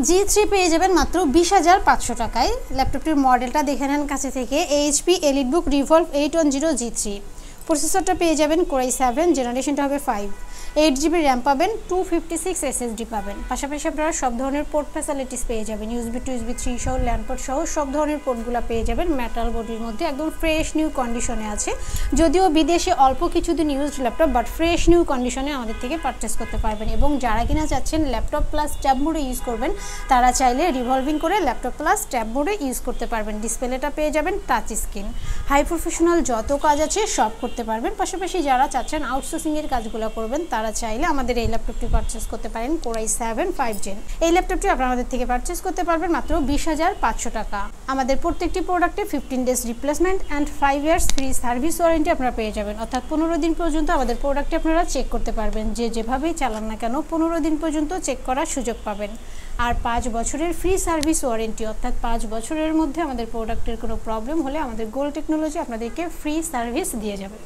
G3 পেয়ে যাবেন মাত্র 20,500 টাকায়। ল্যাপটপটির মডেলটা দেখে নেন কাছে থেকে, HP EliteBook Revolve 810 G3। প্রসেসরটা পেয়ে যাবেন Core i7, জেনারেশনটা হবে 5। 8GB র্যাম পাবেন, 256 SSD পাবেন। পাশাপাশি আপনারা সব ধরনের পোর্ট ফ্যাসিলিটিস পেয়ে যাবেন, USB to USB 3 সহ, ল্যান্ড পোর্ট সহ সব ধরনের পোর্টগুলো পেয়ে যাবেন। মেটাল বডির মধ্যে একদম ফ্রেশ নিউ কন্ডিশনে আছে, যদিও বিদেশে অল্প কিছুদিন used laptop, but fresh new কন্ডিশনে আমাদের থেকে পারচেস করতে পারবেন। এবং যারা কিনা চাচ্ছেন ল্যাপটপ প্লাস ট্যাব মোডে ইউজ করবেন, তারা চাইলে রিভলভিং করে ল্যাপটপ প্লাস ট্যাব মোডে ইউজ করতে পারবেন। ডিসপ্লেটা পেয়ে যাবেন টাচ স্ক্রিন। হাই প্রফেশনাল যত কাজ আছে সব করতে পারবেন। পাশাপাশি যারা চাচ্ছেন আউটসোর্সিংয়ের কাজগুলো করবেন, তারা চাইলে আমাদের এই ল্যাপটপটি পারচেস করতে পারেন Core i7 5 Gen। এই ল্যাপটপটি আপনারা আমাদের থেকে পারচেস করতে পারবেন মাত্র 20,500 টাকা। আমাদের প্রত্যেকটি প্রোডাক্টে 15 days replacement and 5 years free service warranty আপনারা পেয়ে যাবেন। অর্থাৎ 15 দিন পর্যন্ত আমাদের প্রোডাক্টটি আপনারা চেক করতে পারবেন। যেভাবেই চালান না কেন 15 দিন পর্যন্ত চেক করার সুযোগ পাবেন। আর 5 বছরের ফ্রি সার্ভিস ওয়ারেন্টি, অর্থাৎ 5 বছরের মধ্যে আমাদের প্রোডাক্টের কোনো প্রবলেম হলে আমাদের গোল্ড টেকনোলজি আপনাদেরকে ফ্রি সার্ভিস দিয়ে যাবে।